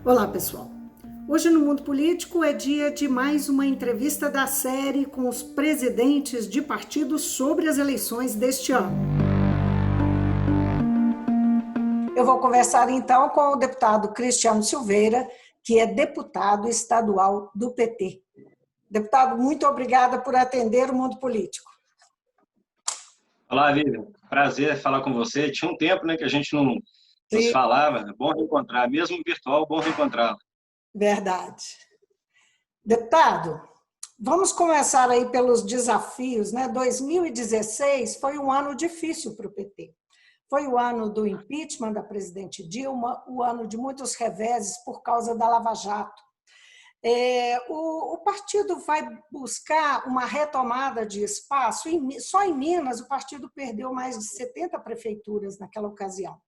Olá, pessoal. Hoje no Mundo Político é dia de mais uma entrevista da série com os presidentes de partidos sobre as eleições deste ano. Eu vou conversar então com o deputado Cristiano Silveira, que é deputado estadual do PT. Deputado, muito obrigada por atender o Mundo Político. Olá, Vivian. Prazer falar com você. Tinha um tempo, que a gente não nos falava. Bom reencontrar, mesmo virtual, bom reencontrá-lo. Verdade. Deputado, vamos começar aí pelos desafios, 2016 foi um ano difícil para o PT. Foi o ano do impeachment da presidente Dilma, o ano de muitos reveses por causa da Lava Jato. O partido vai buscar uma retomada de espaço. Só em Minas, o partido perdeu mais de 70 prefeituras naquela ocasião.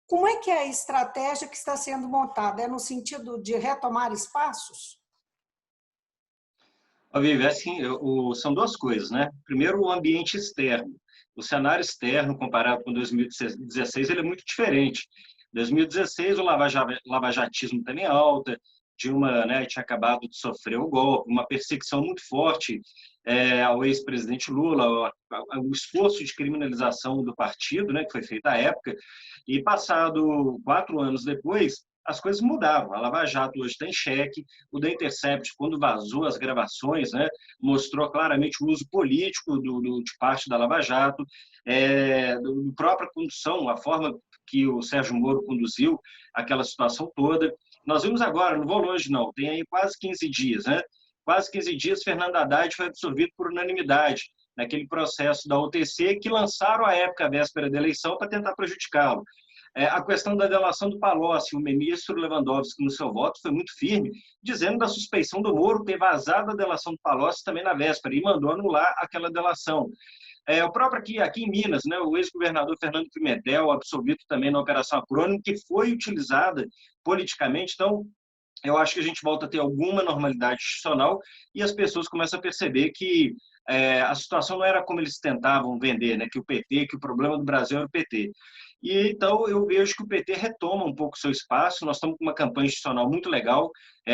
Como é que é a estratégia que está sendo montada? É no sentido de retomar espaços? Vivi, assim, são duas coisas, Primeiro, o ambiente externo. O cenário externo, comparado com 2016, ele é muito diferente. Em 2016, o lavajatismo também é alta, Dilma tinha acabado de sofrer o golpe, uma perseguição muito forte ao ex-presidente Lula, o esforço de criminalização do partido, que foi feito à época, e passado 4 anos depois, as coisas mudaram. A Lava Jato hoje está em xeque, o The Intercept, quando vazou as gravações, mostrou claramente o uso político de parte da Lava Jato, da própria condução, a forma que o Sérgio Moro conduziu aquela situação toda. Nós vimos agora, não vou longe não, tem aí quase 15 dias, Quase 15 dias, Fernando Haddad foi absorvido por unanimidade naquele processo da OTC que lançaram à época, a véspera da eleição, para tentar prejudicá-lo. A questão da delação do Palocci, o ministro Lewandowski, no seu voto, foi muito firme, dizendo da suspeição do Moro ter vazado a delação do Palocci também na véspera e mandou anular aquela delação. O próprio aqui em Minas, o ex-governador Fernando Pimentel, absolvido também na Operação Acrônimo, que foi utilizada politicamente. Então, eu acho que a gente volta a ter alguma normalidade institucional e as pessoas começam a perceber que a situação não era como eles tentavam vender, que o PT, que o problema do Brasil era o PT. E então eu vejo que o PT retoma um pouco o seu espaço. Nós estamos com uma campanha institucional muito legal,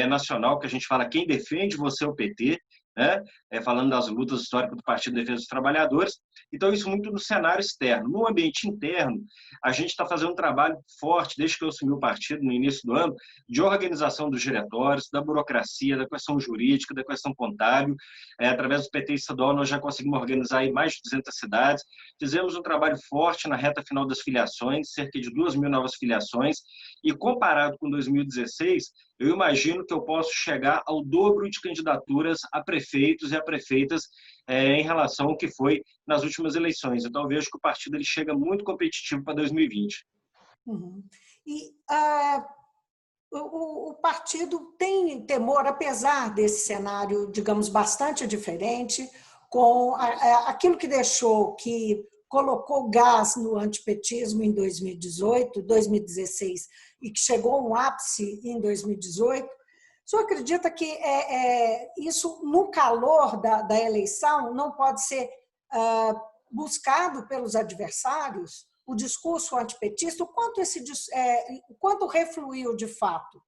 nacional, que a gente fala quem defende você é o PT, falando das lutas históricas do Partido de Defesa dos Trabalhadores. Então, isso muito no cenário externo. No ambiente interno, a gente está fazendo um trabalho forte, desde que eu assumi o partido, no início do ano, de organização dos diretórios, da burocracia, da questão jurídica, da questão contábil. Através do PT estadual, nós já conseguimos organizar aí mais de 200 cidades. Fizemos um trabalho forte na reta final das filiações, cerca de 2.000 novas filiações, e comparado com 2016, eu imagino que eu posso chegar ao dobro de candidaturas a prefeitos e a prefeitas em relação ao que foi nas últimas eleições. Então, eu vejo que o partido ele chega muito competitivo para 2020. Uhum. E o partido tem temor, apesar desse cenário, digamos, bastante diferente, com aquilo que colocou gás no antipetismo em 2018, 2016, e que chegou a um ápice em 2018. O senhor acredita que isso, no calor da eleição, não pode ser buscado pelos adversários? O discurso antipetista, o quanto refluiu de fato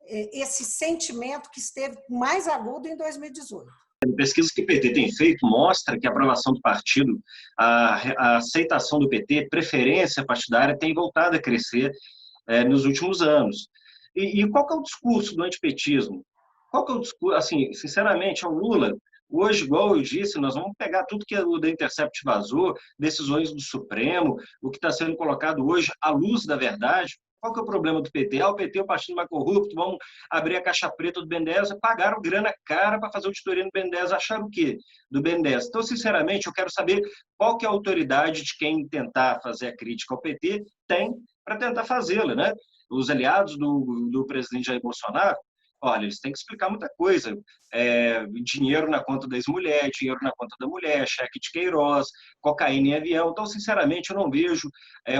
esse sentimento que esteve mais agudo em 2018? A pesquisa que o PT tem feito mostra que a aprovação do partido, a aceitação do PT, preferência partidária, tem voltado a crescer nos últimos anos. E qual que é o discurso do antipetismo? Qual que é o discurso? Assim, sinceramente, o Lula, hoje, igual eu disse, nós vamos pegar tudo que o The Intercept vazou, decisões do Supremo, o que está sendo colocado hoje à luz da verdade. Qual que é o problema do PT? O PT é o partido mais corrupto, vamos abrir a caixa preta do BNDES, pagaram grana cara para fazer auditoria no BNDES, acharam o quê do BNDES? Então, sinceramente, eu quero saber qual que é a autoridade de quem tentar fazer a crítica ao PT tem para tentar fazê-la, Os aliados do presidente Jair Bolsonaro, olha, eles têm que explicar muita coisa. Dinheiro na conta da ex-mulher, dinheiro na conta da mulher, cheque de Queiroz, cocaína em avião. Então, sinceramente, eu não vejo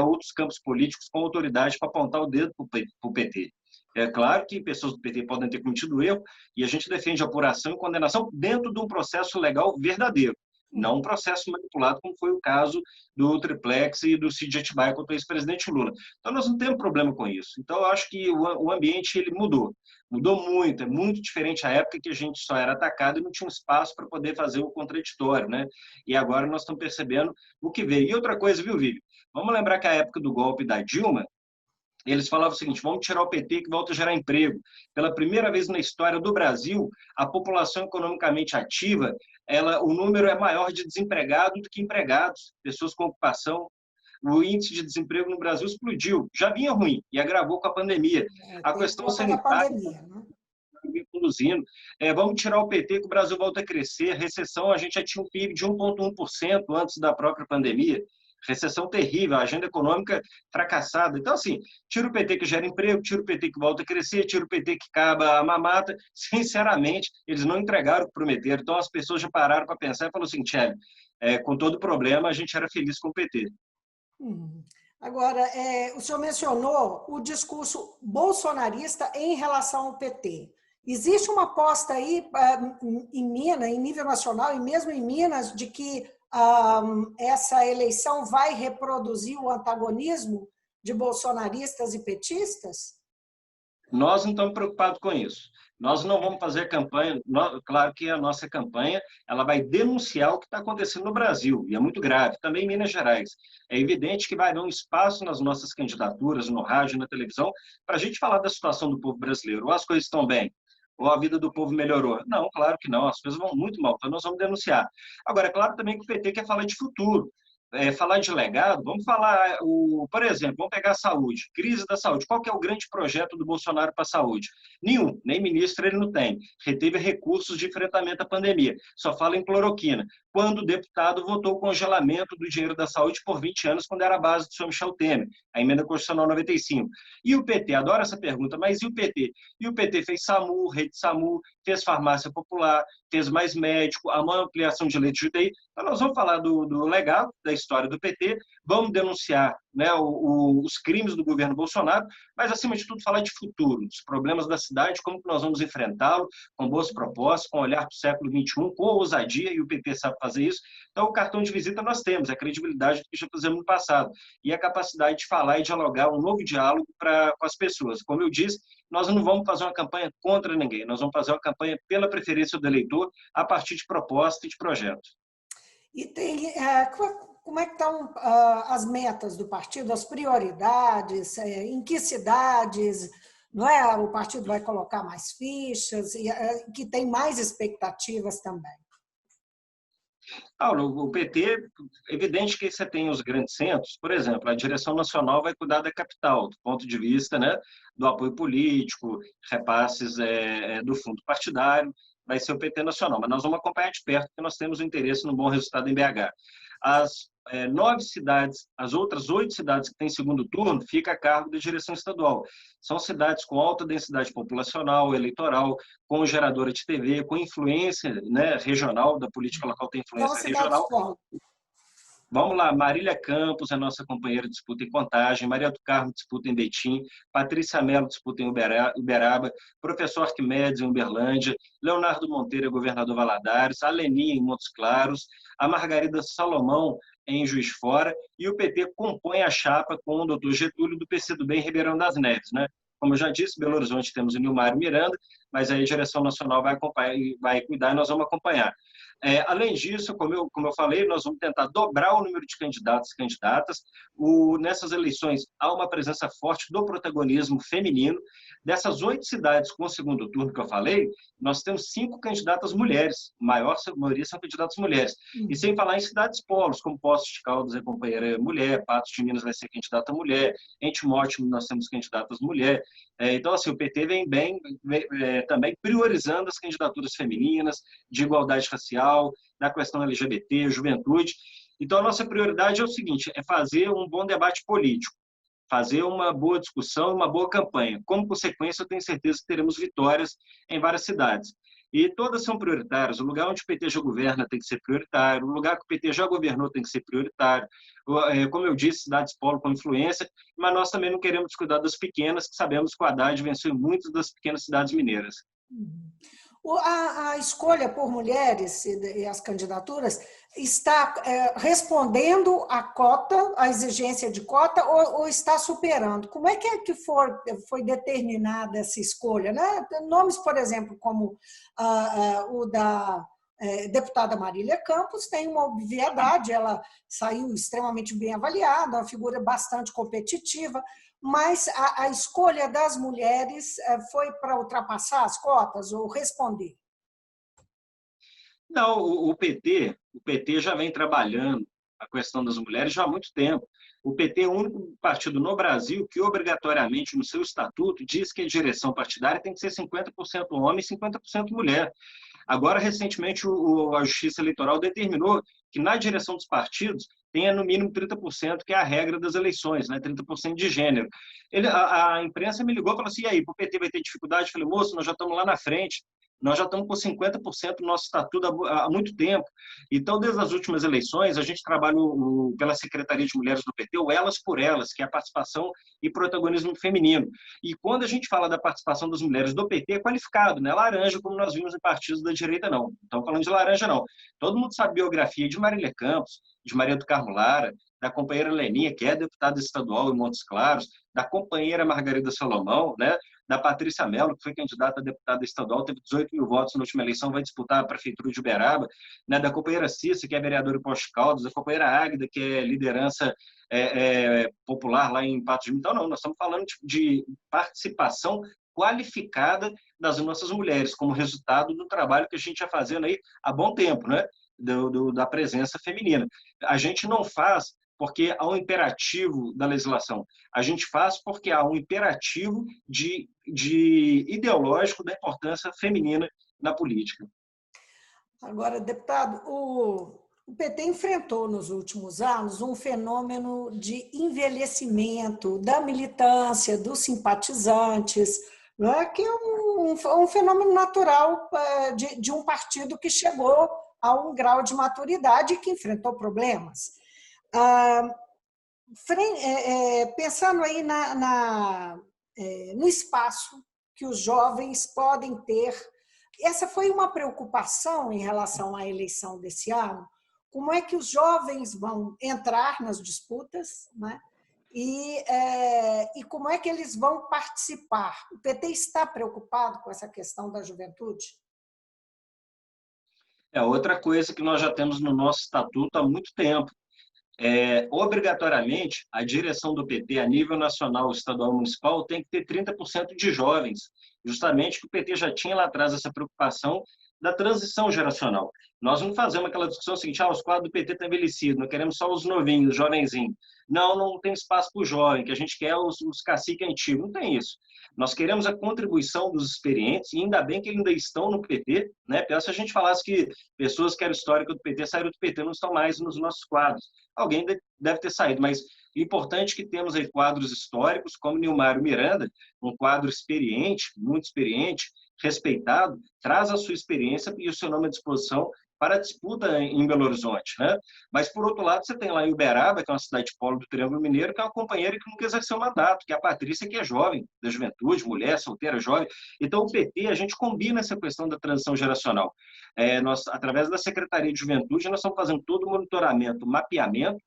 outros campos políticos com autoridade para apontar o dedo para o PT. É claro que pessoas do PT podem ter cometido erro e a gente defende a apuração e condenação dentro de um processo legal verdadeiro. não um processo manipulado, como foi o caso do triplex e do Cid Atibaia contra o ex-presidente Lula. Então, nós não temos problema com isso. Então, eu acho que o ambiente ele mudou muito, é muito diferente à época que a gente só era atacado e não tinha um espaço para poder fazer o contraditório, né? E agora nós estamos percebendo o que veio. E outra coisa, viu, Vivi? Vamos lembrar que a época do golpe da Dilma, eles falavam o seguinte: vamos tirar o PT que volta a gerar emprego. Pela primeira vez na história do Brasil, a população economicamente ativa, o número é maior de desempregados do que empregados, pessoas com ocupação. O índice de desemprego no Brasil explodiu. Já vinha ruim e agravou com a pandemia. A questão sanitária, pandemia, né? Conduzindo. Vamos tirar o PT que o Brasil volta a crescer. Recessão, a gente já tinha um PIB de 1,1% antes da própria pandemia. Recessão terrível, a agenda econômica fracassada. Então, assim, tira o PT que gera emprego, tira o PT que volta a crescer, tira o PT que acaba a mamata. Sinceramente, eles não entregaram o que prometeram. Então, as pessoas já pararam para pensar e falaram assim: Tchelle, com todo problema, a gente era feliz com o PT. Agora, o senhor mencionou o discurso bolsonarista em relação ao PT. Existe uma aposta aí em Minas, em nível nacional, e mesmo em Minas, de que essa eleição vai reproduzir o antagonismo de bolsonaristas e petistas? Nós não estamos preocupados com isso. Nós não vamos fazer campanha. Claro que a nossa campanha ela vai denunciar o que está acontecendo no Brasil, e é muito grave, também em Minas Gerais. É evidente que vai haver um espaço nas nossas candidaturas, no rádio, na televisão, para a gente falar da situação do povo brasileiro. Ou as coisas estão bem, ou a vida do povo melhorou. Não, claro que não, as coisas vão muito mal, então nós vamos denunciar. Agora, é claro também que o PT quer falar de futuro. Falar de legado, vamos falar, por exemplo, vamos pegar a saúde, crise da saúde. Qual que é o grande projeto do Bolsonaro para a saúde? Nenhum, nem ministro ele não tem. Reteve recursos de enfrentamento à pandemia, só fala em cloroquina. Quando o deputado votou o congelamento do dinheiro da saúde por 20 anos, quando era a base do senhor Michel Temer, a emenda constitucional 95. E o PT, adoro essa pergunta, mas e o PT? E o PT fez SAMU, rede SAMU, fez farmácia popular, fez mais médico, a maior ampliação de leite de UTI. Então, nós vamos falar do legado, da história do PT, vamos denunciar, né, os crimes do governo Bolsonaro, mas, acima de tudo, falar de futuro, dos problemas da cidade, como que nós vamos enfrentá-lo, com boas propostas, com olhar para o século XXI, com ousadia, e o PT sabe fazer isso. Então, o cartão de visita nós temos, a credibilidade do que já fizemos no passado, e a capacidade de falar e dialogar, um novo diálogo com as pessoas. Como eu disse, nós não vamos fazer uma campanha contra ninguém, nós vamos fazer uma campanha pela preferência do eleitor, a partir de proposta e de projeto. E como é que estão as metas do partido, as prioridades, em que cidades, não é? O partido vai colocar mais fichas, e que tem mais expectativas também. Paulo, o PT, evidente que você tem os grandes centros, por exemplo, a direção nacional vai cuidar da capital, do ponto de vista, né, do apoio político, repasses do fundo partidário, vai ser o PT nacional, mas nós vamos acompanhar de perto, porque nós temos um interesse no bom resultado em BH. As 9 cidades, as outras 8 cidades que têm segundo turno, fica a cargo da direção estadual. São cidades com alta densidade populacional, eleitoral, com geradora de TV, com influência, né, regional, da política local tem influência regional. Vamos lá, Marília Campos é nossa companheira de disputa em Contagem, Maria do Carmo disputa em Betim, Patrícia Mello disputa em Uberaba, Professor Arquimedes em Uberlândia, Leonardo Monteiro é governador Valadares, a Leni em Montes Claros, a Margarida Salomão em Juiz de Fora, e o PT compõe a chapa com o doutor Getúlio do PCdoB em Ribeirão das Neves, né? Como eu já disse, Belo Horizonte temos o Nilmário Miranda, mas aí a direção nacional vai cuidar e nós vamos acompanhar. Além disso, como eu falei, nós vamos tentar dobrar o número de candidatos e candidatas. Nessas eleições, há uma presença forte do protagonismo feminino. Dessas 8 cidades com o segundo turno que eu falei, nós temos 5 candidatas mulheres. A maioria são candidatas mulheres. E sem falar em cidades polos, como Poços de Caldas é companheira mulher, Patos de Minas vai ser candidata mulher, em Timóteo nós temos candidatas mulher. Então, assim, o PT vem também priorizando as candidaturas femininas, de igualdade racial, da questão LGBT, juventude. Então, a nossa prioridade é o seguinte, é fazer um bom debate político, fazer uma boa discussão, uma boa campanha. Como consequência, eu tenho certeza que teremos vitórias em várias cidades. E todas são prioritárias. O lugar onde o PT já governa tem que ser prioritário, o lugar que o PT já governou tem que ser prioritário. Como eu disse, cidades polo com influência, mas nós também não queremos descuidar das pequenas, que sabemos que o Haddad venceu em muitas das pequenas cidades mineiras. A escolha por mulheres e as candidaturas está respondendo à cota, à exigência de cota, ou está superando? Como é que foi determinada essa escolha, né? Nomes, por exemplo, como o da deputada Marília Campos, tem uma obviedade, ela saiu extremamente bem avaliada, uma figura bastante competitiva, mas a escolha das mulheres foi para ultrapassar as cotas ou responder? Não, o PT já vem trabalhando a questão das mulheres já há muito tempo. O PT é o único partido no Brasil que, obrigatoriamente, no seu estatuto, diz que a direção partidária tem que ser 50% homem e 50% mulher. Agora, recentemente, a Justiça Eleitoral determinou que, na direção dos partidos, tenha no mínimo 30%, que é a regra das eleições, né? 30% de gênero. A imprensa me ligou e falou assim, e aí, o PT vai ter dificuldade? Eu falei, moço, nós já estamos lá na frente. Nós já estamos com 50% do nosso estatuto há muito tempo. Então, desde as últimas eleições, a gente trabalha pela Secretaria de Mulheres do PT, o Elas por Elas, que é a participação e protagonismo feminino. E quando a gente fala da participação das mulheres do PT, é qualificado, não é laranja, como nós vimos em partidos da direita, não. Não estamos falando de laranja, não. Todo mundo sabe a biografia de Marília Campos, de Maria do Carmo Lara, da companheira Leninha, que é deputada estadual em Montes Claros, da companheira Margarida Salomão, né? Da Patrícia Mello, que foi candidata a deputada estadual, teve 18 mil votos na última eleição, vai disputar a prefeitura de Uberaba, né? Da companheira Cissa, que é vereadora em Posto de Caldas, da companheira Águida, que é liderança popular lá em Patos de Minas. Então, não, nós estamos falando de participação qualificada das nossas mulheres, como resultado do trabalho que a gente já fazendo aí há bom tempo, né? Da presença feminina. A gente não faz porque há um imperativo da legislação. A gente faz porque há um imperativo ideológico da importância feminina na política. Agora, deputado, o PT enfrentou nos últimos anos um fenômeno de envelhecimento da militância, dos simpatizantes, né, que é um fenômeno natural de um partido que chegou a um grau de maturidade e que enfrentou problemas. Pensando aí no espaço que os jovens podem ter, essa foi uma preocupação em relação à eleição desse ano. Como é que os jovens vão entrar nas disputas, né? E como é que eles vão participar? O PT está preocupado com essa questão da juventude? Outra coisa que nós já temos no nosso estatuto há muito tempo. Obrigatoriamente, a direção do PT, a nível nacional, estadual e municipal, tem que ter 30% de jovens, justamente que o PT já tinha lá atrás essa preocupação da transição geracional. Nós não fazemos aquela discussão seguinte, os quadros do PT estão envelhecidos, nós queremos só os novinhos, os jovenzinhos. Não tem espaço para o jovem, que a gente quer os caciques antigos, não tem isso. Nós queremos a contribuição dos experientes, e ainda bem que eles ainda estão no PT, né? Se a gente falasse que pessoas que eram históricas do PT saíram do PT, não estão mais nos nossos quadros. Alguém deve ter saído, mas o importante é que temos aí quadros históricos, como Nilmário Miranda, um quadro experiente, muito experiente, respeitado, traz a sua experiência e o seu nome à disposição para a disputa em Belo Horizonte, né? Mas, por outro lado, você tem lá em Uberaba, que é uma cidade polo do Triângulo Mineiro, que é uma companheira que nunca exerceu mandato, que é a Patrícia, que é jovem, da juventude, mulher, solteira, jovem. Então, o PT, a gente combina essa questão da transição geracional. Nós, através da Secretaria de Juventude, nós estamos fazendo todo o monitoramento, mapeamento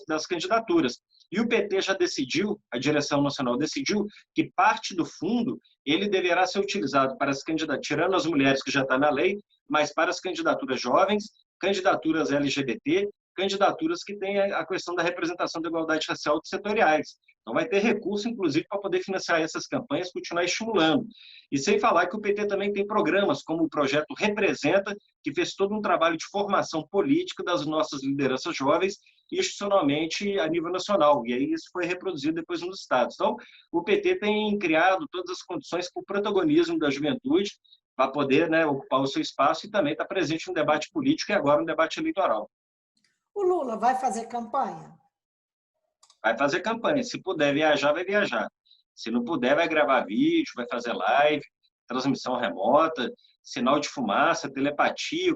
das candidaturas. E o PT já decidiu, a direção nacional decidiu, que parte do fundo ele deverá ser utilizado para as candidaturas, tirando as mulheres que já está na lei, mas para as candidaturas jovens, candidaturas LGBT, candidaturas que têm a questão da representação da igualdade racial de setoriais. Então, vai ter recurso, inclusive, para poder financiar essas campanhas, continuar estimulando. E sem falar que o PT também tem programas, como o projeto Representa, que fez todo um trabalho de formação política das nossas lideranças jovens, institucionalmente a nível nacional. E aí isso foi reproduzido depois nos estados. Então, o PT tem criado todas as condições para o protagonismo da juventude, para poder, né, ocupar o seu espaço e também estar presente no debate político e agora no debate eleitoral. O Lula vai fazer campanha? Vai fazer campanha. Se puder viajar, vai viajar. Se não puder, vai gravar vídeo, vai fazer live, transmissão remota, sinal de fumaça, telepatia,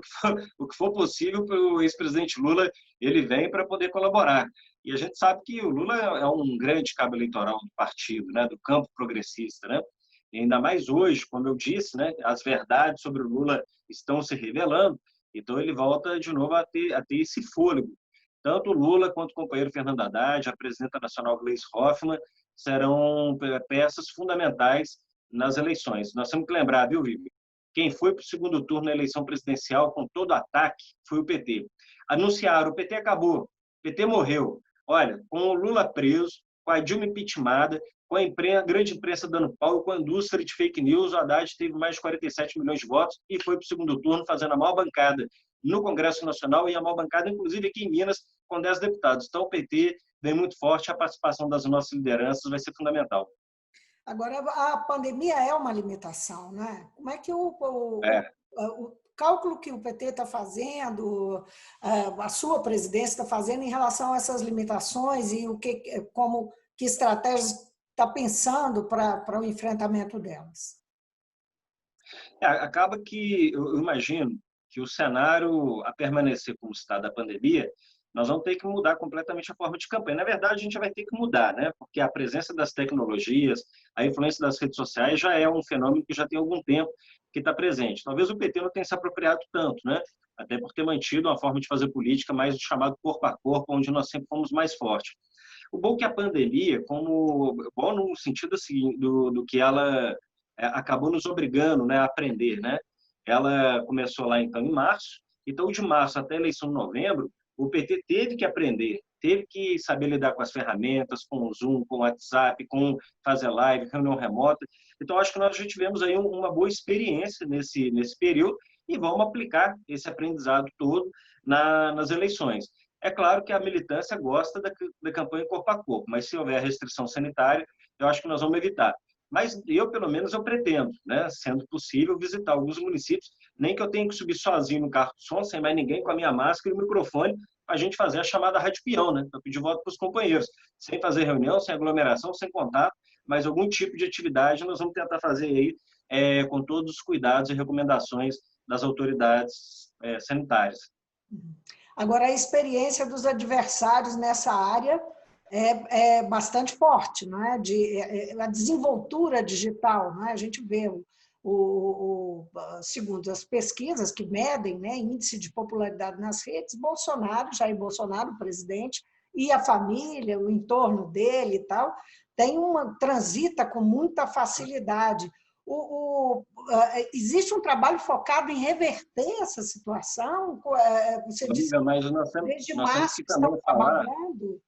o que for possível para o ex-presidente Lula, ele vem para poder colaborar. E a gente sabe que o Lula é um grande cabo eleitoral do partido, né, do campo progressista, né? E ainda mais hoje, como eu disse, né, as verdades sobre o Lula estão se revelando, então ele volta de novo a ter esse fôlego. Tanto o Lula quanto o companheiro Fernando Haddad, a presidenta nacional Gleisi Hoffmann, serão peças fundamentais nas eleições. Nós temos que lembrar, viu, Vivi? Quem foi para o segundo turno na eleição presidencial com todo ataque foi o PT. Anunciaram, o PT acabou, o PT morreu. Olha, com o Lula preso, com a Dilma impeachmentada, com a grande imprensa dando pau, com a indústria de fake news, o Haddad teve mais de 47 milhões de votos e foi para o segundo turno fazendo a maior bancada no Congresso Nacional e a maior bancada, inclusive aqui em Minas, com 10 deputados. Então, o PT vem muito forte, a participação das nossas lideranças vai ser fundamental. Agora, a pandemia é uma limitação, né? Como é que É. o cálculo que o PT está fazendo, a sua presidência está fazendo em relação a essas limitações e que estratégias está pensando para o enfrentamento delas? Acaba que, eu imagino, que o cenário a permanecer como está da pandemia, nós vamos ter que mudar completamente a forma de campanha. Na verdade, a gente vai ter que mudar, né? Porque a presença das tecnologias, a influência das redes sociais já é um fenômeno que já tem algum tempo que está presente. Talvez o PT não tenha se apropriado tanto, né? Até por ter mantido uma forma de fazer política mais do chamado corpo a corpo, onde nós sempre fomos mais fortes. O bom é que a pandemia, bom no sentido assim, do que ela acabou nos obrigando, né, a aprender, né? Ela começou lá então em março, então de março até a eleição de novembro, o PT teve que aprender, teve que saber lidar com as ferramentas, com o Zoom, com o WhatsApp, com fazer live, reunião remota. Então acho que nós já tivemos aí uma boa experiência nesse período e vamos aplicar esse aprendizado todo nas eleições. É claro que a militância gosta da campanha corpo a corpo, mas se houver restrição sanitária, eu acho que nós vamos evitar. Mas eu, pelo menos, eu pretendo, né, sendo possível, visitar alguns municípios, nem que eu tenha que subir sozinho no carro de som, sem mais ninguém, com a minha máscara e o microfone, para a gente fazer a chamada rádio peão, né, para pedir voto para os companheiros, sem fazer reunião, sem aglomeração, sem contato, mas algum tipo de atividade nós vamos tentar fazer aí com todos os cuidados e recomendações das autoridades sanitárias. Agora, a experiência dos adversários nessa área é bastante forte, não é? A desenvoltura digital, não é? A gente vê, segundo as pesquisas que medem, né, índice de popularidade nas redes, Jair Bolsonaro, o presidente, e a família, o entorno dele e tal, transita com muita facilidade. Existe um trabalho focado em reverter essa situação? Você disse mas desde março que estão trabalhando.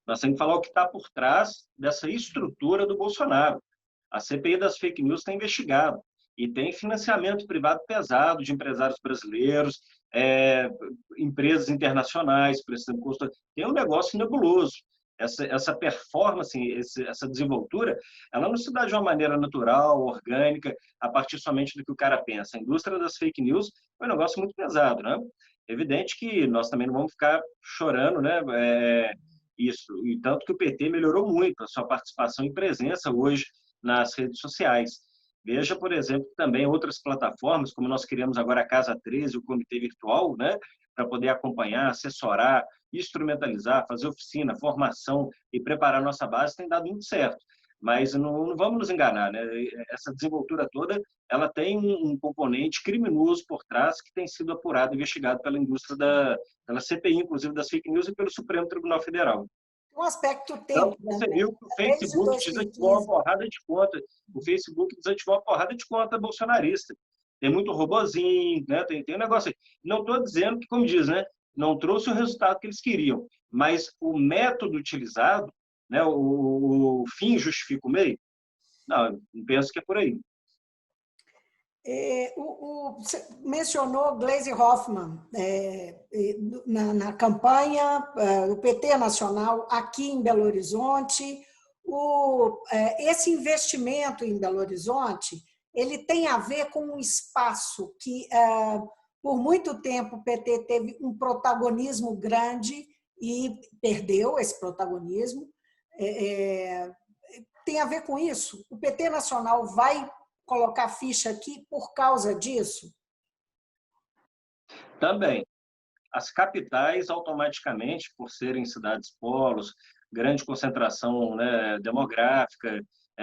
Nós temos que falar o que está por trás dessa estrutura do Bolsonaro. A CPI das fake news está investigada e tem financiamento privado pesado de empresários brasileiros, empresas internacionais, tem um negócio nebuloso. Essa performance, essa desenvoltura, ela não se dá de uma maneira natural, orgânica, a partir somente do que o cara pensa. A indústria das fake news é um negócio muito pesado, né? É evidente que nós também não vamos ficar chorando, né? Isso, e tanto que o PT melhorou muito a sua participação e presença hoje nas redes sociais. Veja, por exemplo, também outras plataformas, como nós criamos agora a Casa 13, o Comitê Virtual, né, para poder acompanhar, assessorar, instrumentalizar, fazer oficina, formação e preparar a nossa base, tem dado muito certo. Mas não vamos nos enganar, né? Essa desenvoltura toda, ela tem um componente criminoso por trás que tem sido apurado, investigado pela indústria pela CPI, inclusive das fake news, e pelo Supremo Tribunal Federal. Um aspecto Então, tempo. você viu que o Facebook desativou uma porrada de conta. O Facebook desativou uma porrada de conta bolsonarista. Tem muito robozinho, né? Tem um negócio aí. Não estou dizendo que, como diz, né? Não trouxe o resultado que eles queriam, mas o método utilizado, né? O fim justifica o meio? Não penso que é por aí. Você mencionou Gleisi Hoffmann na campanha do PT Nacional aqui em Belo Horizonte. Esse investimento em Belo Horizonte, ele tem a ver com um espaço que, por muito tempo, o PT teve um protagonismo grande e perdeu esse protagonismo. Tem a ver com isso? O PT Nacional vai colocar ficha aqui por causa disso? Também. As capitais, automaticamente, por serem cidades polos, grande concentração, né, demográfica,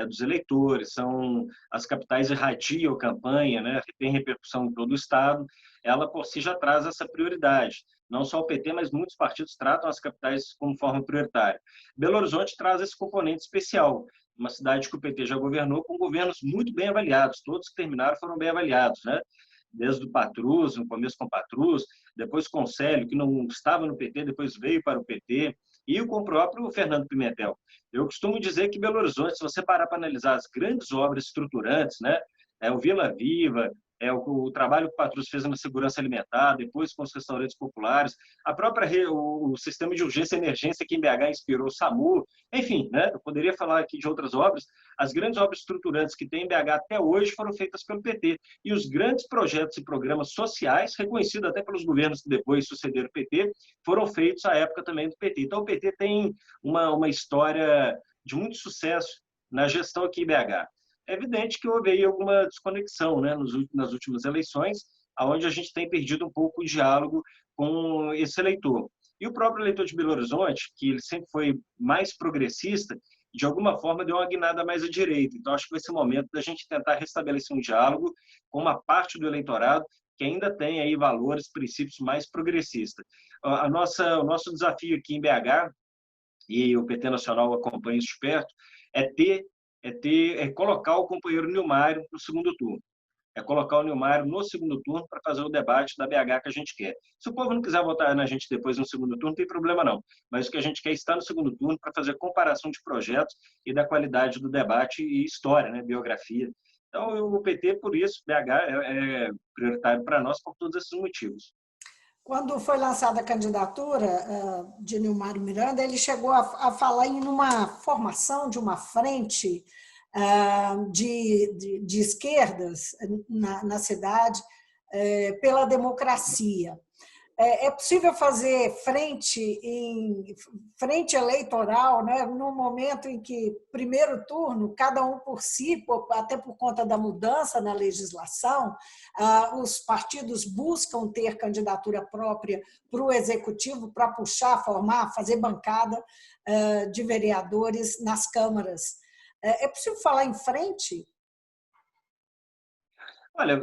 dos eleitores, são as capitais irradiam a campanha, né, tem repercussão em todo o Estado, ela por si já traz essa prioridade. Não só o PT, mas muitos partidos tratam as capitais como forma prioritária. Belo Horizonte traz esse componente especial, uma cidade que o PT já governou com governos muito bem avaliados, todos que terminaram foram bem avaliados, né? Desde o Patrus, no começo com o Patrus, depois com o Célio, que não estava no PT, depois veio para o PT, e com o próprio Fernando Pimentel. Eu costumo dizer que Belo Horizonte, se você parar para analisar as grandes obras estruturantes, né, o Vila Viva, o trabalho que o Patrus fez na segurança alimentar, depois com os restaurantes populares, a própria o sistema de urgência e emergência que em BH inspirou o SAMU, enfim, né, eu poderia falar aqui de outras obras, as grandes obras estruturantes que tem em BH até hoje foram feitas pelo PT, e os grandes projetos e programas sociais, reconhecidos até pelos governos que depois sucederam o PT, foram feitos à época também do PT. Então, o PT tem uma história de muito sucesso na gestão aqui em BH. É evidente que houve aí alguma desconexão, né, nas últimas eleições, onde a gente tem perdido um pouco o diálogo com esse eleitor. E o próprio eleitor de Belo Horizonte, que ele sempre foi mais progressista, de alguma forma deu uma guinada mais à direita. Então, acho que vai ser o momento da gente tentar restabelecer um diálogo com uma parte do eleitorado que ainda tem aí valores, princípios mais progressistas. O nosso desafio aqui em BH, e o PT Nacional acompanha isso de perto, é colocar o companheiro Nilmário no segundo turno. É colocar o Nilmário no segundo turno para fazer o debate da BH que a gente quer. Se o povo não quiser votar na gente depois no segundo turno, não tem problema não. Mas o que a gente quer é estar no segundo turno para fazer comparação de projetos e da qualidade do debate e história, né, biografia. Então, o PT, por isso, BH é prioritário para nós por todos esses motivos. Quando foi lançada a candidatura de Nilmário Miranda, ele chegou a falar em uma formação de uma frente de esquerdas na cidade pela democracia. É possível fazer frente eleitoral, né, no momento em que, primeiro turno, cada um por si, até por conta da mudança na legislação, os partidos buscam ter candidatura própria para o executivo, para puxar, formar, fazer bancada de vereadores nas câmaras. É possível falar em frente? Olha,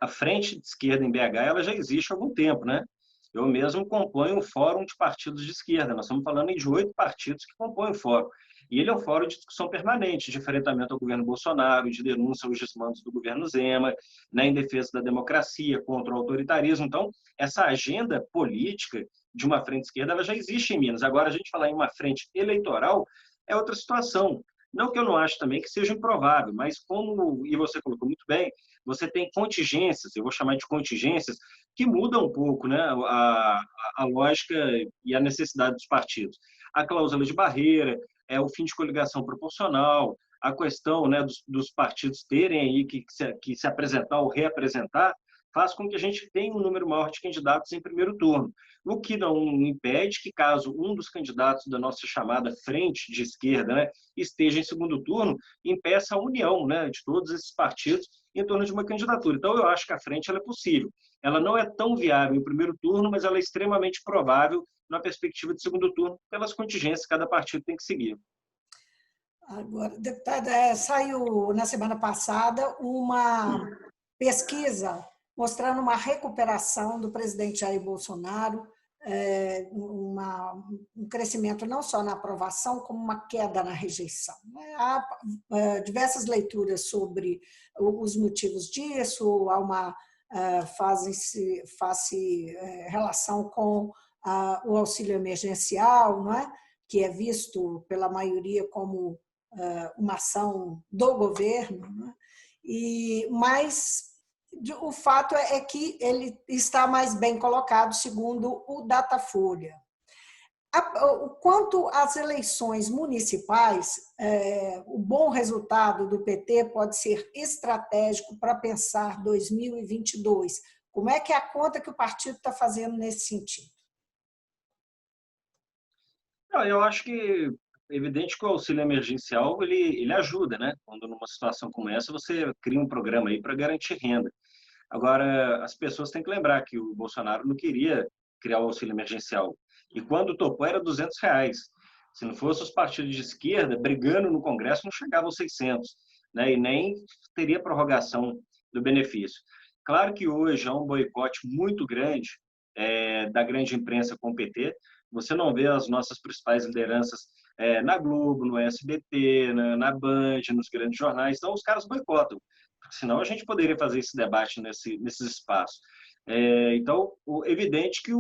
a frente de esquerda em BH ela já existe há algum tempo, né? Eu mesmo componho um fórum de partidos de esquerda. Nós estamos falando de 8 partidos que compõem o fórum. E ele é um fórum de discussão permanente, de enfrentamento ao governo Bolsonaro, de denúncia aos desmandos do governo Zema, né, em defesa da democracia, contra o autoritarismo. Então, essa agenda política de uma frente esquerda ela já existe em Minas. Agora, a gente falar em uma frente eleitoral é outra situação. Não que eu não acho também que seja improvável, mas como, e você colocou muito bem, você tem contingências, eu vou chamar de contingências, que mudam um pouco, né, a lógica e a necessidade dos partidos. A cláusula de barreira, o fim de coligação proporcional, a questão, né, dos partidos terem aí que se apresentar ou reapresentar, faz com que a gente tenha um número maior de candidatos em primeiro turno. O que não impede que, caso um dos candidatos da nossa chamada frente de esquerda, né, esteja em segundo turno, impeça a união, né, de todos esses partidos em torno de uma candidatura. Então, eu acho que a frente ela é possível. Ela não é tão viável em primeiro turno, mas ela é extremamente provável na perspectiva de segundo turno, pelas contingências que cada partido tem que seguir. Agora, deputada, saiu na semana passada uma pesquisa mostrando uma recuperação do presidente Jair Bolsonaro, um crescimento não só na aprovação, como uma queda na rejeição. Há diversas leituras sobre os motivos disso, há uma faz-se relação com o auxílio emergencial, não é? Que é visto pela maioria como uma ação do governo, né? Mas o fato é que ele está mais bem colocado, segundo o Datafolha. Quanto às eleições municipais, o bom resultado do PT pode ser estratégico para pensar 2022. Como é que é a conta que o partido está fazendo nesse sentido? Eu acho que é evidente que o auxílio emergencial ele ajuda, né? Quando numa situação como essa você cria um programa aí para garantir renda. Agora, as pessoas têm que lembrar que o Bolsonaro não queria criar o auxílio emergencial. E quando topou era R$200. Se não fosse os partidos de esquerda brigando no Congresso, não chegava aos 600, né? E nem teria prorrogação do benefício. Claro que hoje há um boicote muito grande da grande imprensa com o PT. Você não vê as nossas principais lideranças na Globo, no SBT, na Band, nos grandes jornais. Então, os caras boicotam, porque senão a gente poderia fazer esse debate nesses espaços. Então, evidente que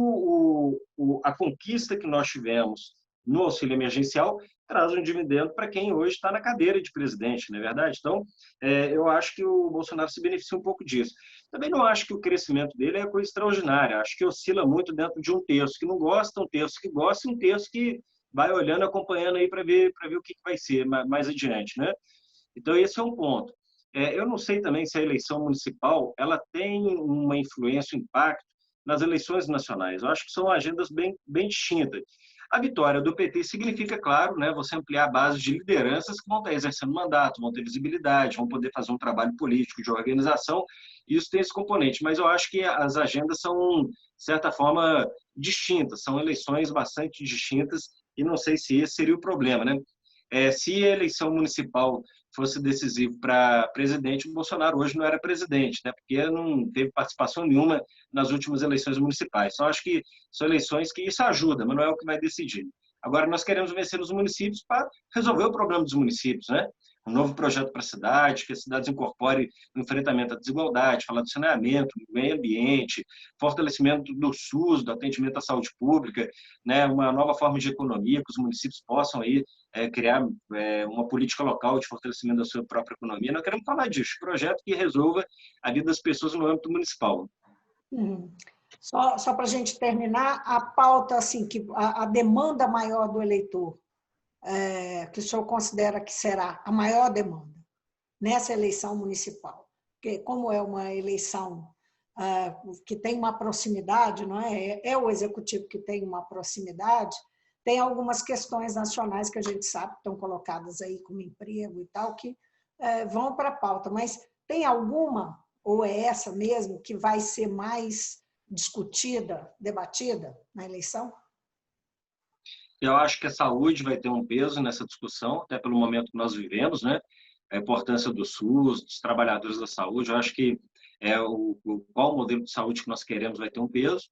a conquista que nós tivemos no auxílio emergencial traz um dividendo para quem hoje está na cadeira de presidente, não é verdade? Então, eu acho que o Bolsonaro se beneficia um pouco disso. Também não acho que o crescimento dele é coisa extraordinária, acho que oscila muito dentro de um terço que não gosta, um terço que gosta e um terço que vai olhando, acompanhando aí para ver o que vai ser mais adiante, né? Então, esse é um ponto. Eu não sei também se a eleição municipal ela tem uma influência, um impacto nas eleições nacionais. Eu acho que são agendas bem distintas. A vitória do PT significa, claro, né, você ampliar a base de lideranças que vão estar exercendo mandato, vão ter visibilidade, vão poder fazer um trabalho político de organização. Isso tem esse componente, mas eu acho que as agendas são, de certa forma, distintas, são eleições bastante distintas e não sei se esse seria o problema, né? Se a eleição municipal fosse decisivo para presidente, o Bolsonaro hoje não era presidente, né? Porque não teve participação nenhuma nas últimas eleições municipais. Então, acho que são eleições que isso ajuda, mas não é o que vai decidir. Agora, nós queremos vencer os municípios para resolver o problema dos municípios, né? Um novo projeto para a cidade, que as cidades incorporem o enfrentamento à desigualdade, falar do saneamento, do meio ambiente, fortalecimento do SUS, do atendimento à saúde pública, né? Uma nova forma de economia, que os municípios possam aí criar uma política local de fortalecimento da sua própria economia. Nós queremos falar disso, projeto que resolva a vida das pessoas no âmbito municipal. Só para a gente terminar, a pauta, assim, que a demanda maior do eleitor, que o senhor considera que será a maior demanda nessa eleição municipal? Porque como é uma eleição que tem uma proximidade, não é? É o executivo que tem uma proximidade, tem algumas questões nacionais que a gente sabe que estão colocadas aí como emprego e tal, que vão para a pauta, mas tem alguma, ou é essa mesmo, que vai ser mais discutida, debatida na eleição? Eu acho que a saúde vai ter um peso nessa discussão, até pelo momento que nós vivemos, né? A importância do SUS, dos trabalhadores da saúde. Eu acho que qual modelo de saúde que nós queremos vai ter um peso.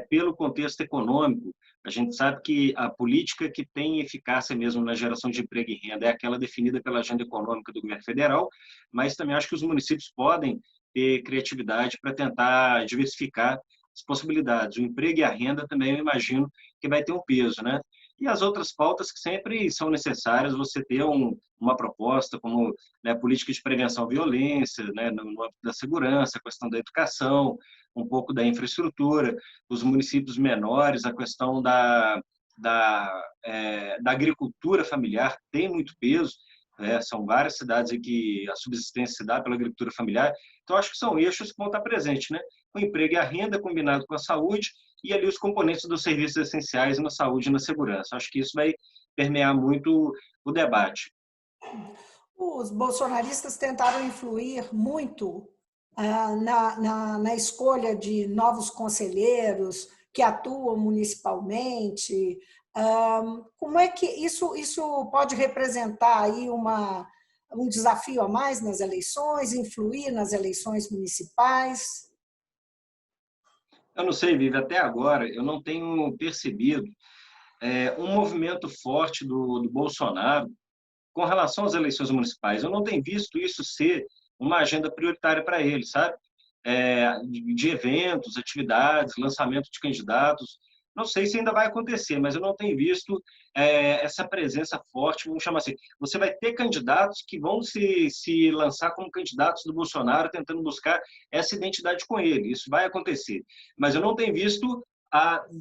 Pelo contexto econômico, a gente sabe que a política que tem eficácia mesmo na geração de emprego e renda é aquela definida pela agenda econômica do governo federal, mas também acho que os municípios podem ter criatividade para tentar diversificar as possibilidades. O emprego e a renda também, eu imagino que vai ter um peso, né? E as outras pautas que sempre são necessárias, você ter uma proposta como, né, política de prevenção à violência, né, no âmbito da segurança, a questão da educação, um pouco da infraestrutura, os municípios menores, a questão da agricultura familiar tem muito peso, são várias cidades em que a subsistência se dá pela agricultura familiar, então acho que são eixos que vão estar presentes, né? O emprego e a renda combinado com a saúde e ali os componentes dos serviços essenciais na saúde e na segurança. Acho que isso vai permear muito o debate. Os bolsonaristas tentaram influir muito na escolha de novos conselheiros que atuam municipalmente. Como é que isso pode representar aí um desafio a mais nas eleições, influir nas eleições municipais? Eu não sei, Vivi, até agora eu não tenho percebido um movimento forte do Bolsonaro com relação às eleições municipais. Eu não tenho visto isso ser uma agenda prioritária para ele, sabe? De eventos, atividades, lançamento de candidatos. Não sei se ainda vai acontecer, mas eu não tenho visto essa presença forte, vamos chamar assim. Você vai ter candidatos que vão se lançar como candidatos do Bolsonaro, tentando buscar essa identidade com ele. Isso vai acontecer. Mas eu não tenho visto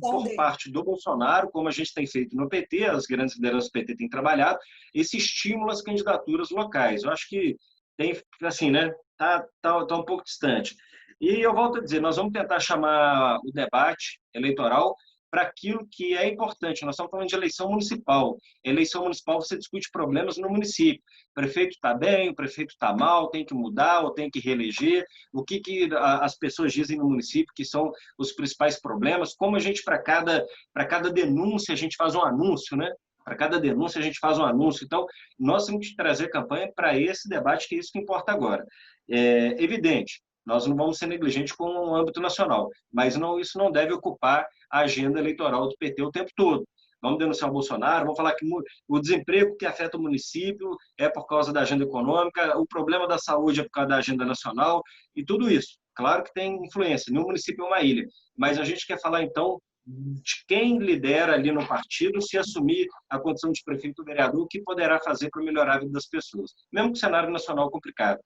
por parte do Bolsonaro, como a gente tem feito no PT, as grandes lideranças do PT têm trabalhado, esse estímulo às candidaturas locais. Eu acho que tem, assim, né? Tá um pouco distante. E eu volto a dizer, nós vamos tentar chamar o debate eleitoral para aquilo que é importante. Nós estamos falando de eleição municipal. Eleição municipal, você discute problemas no município. O prefeito está bem, o prefeito está mal, tem que mudar ou tem que reeleger. O que as pessoas dizem no município que são os principais problemas. Como a gente, para cada denúncia, a gente faz um anúncio, né? Para cada denúncia, a gente faz um anúncio. Então, nós temos que trazer campanha para esse debate, que é isso que importa agora. É evidente, nós não vamos ser negligentes com o âmbito nacional, mas isso não deve ocupar a agenda eleitoral do PT o tempo todo. Vamos denunciar o Bolsonaro, vamos falar que o desemprego que afeta o município é por causa da agenda econômica, o problema da saúde é por causa da agenda nacional e tudo isso. Claro que tem influência, nenhum município é uma ilha, mas a gente quer falar, então, de quem lidera ali no partido, se assumir a condição de prefeito ou vereador, o que poderá fazer para melhorar a vida das pessoas, mesmo com o cenário nacional complicado.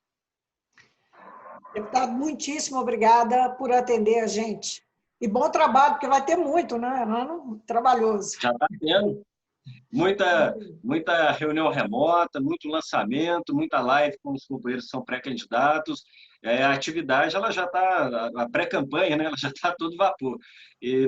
Deputado, muitíssimo obrigada por atender a gente. E bom trabalho, porque vai ter muito, né? Ano trabalhoso. Já está tendo muita reunião remota, muito lançamento, muita live com os companheiros que são pré-candidatos. A atividade ela já está, a pré-campanha, né? Ela já está a todo vapor.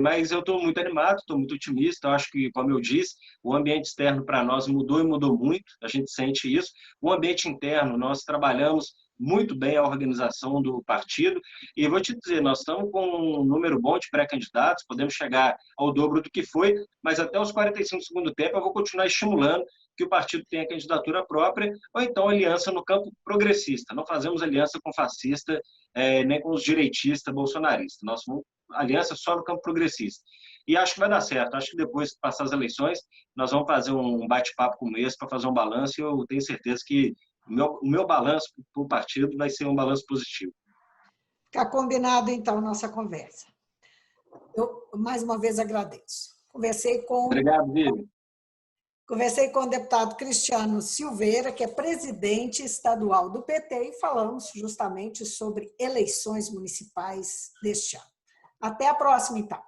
Mas eu estou muito animado, estou muito otimista. Eu acho que, como eu disse, o ambiente externo para nós mudou e mudou muito. A gente sente isso. O ambiente interno, nós trabalhamos muito bem a organização do partido. E vou te dizer, nós estamos com um número bom de pré-candidatos, podemos chegar ao dobro do que foi, mas até os 45 do segundo tempo eu vou continuar estimulando que o partido tenha candidatura própria, ou então aliança no campo progressista. Não fazemos aliança com fascista, nem com os direitistas bolsonaristas. Nós vamos aliança só no campo progressista. E acho que vai dar certo. Acho que depois que passar as eleições, nós vamos fazer um bate-papo como esse para fazer um balanço, e eu tenho certeza que o meu balanço para o partido vai ser um balanço positivo. Fica combinado, então, nossa conversa. Eu, mais uma vez, agradeço. Obrigado, Vivi. Conversei com o deputado Cristiano Silveira, que é presidente estadual do PT, e falamos justamente sobre eleições municipais deste ano. Até a próxima, então.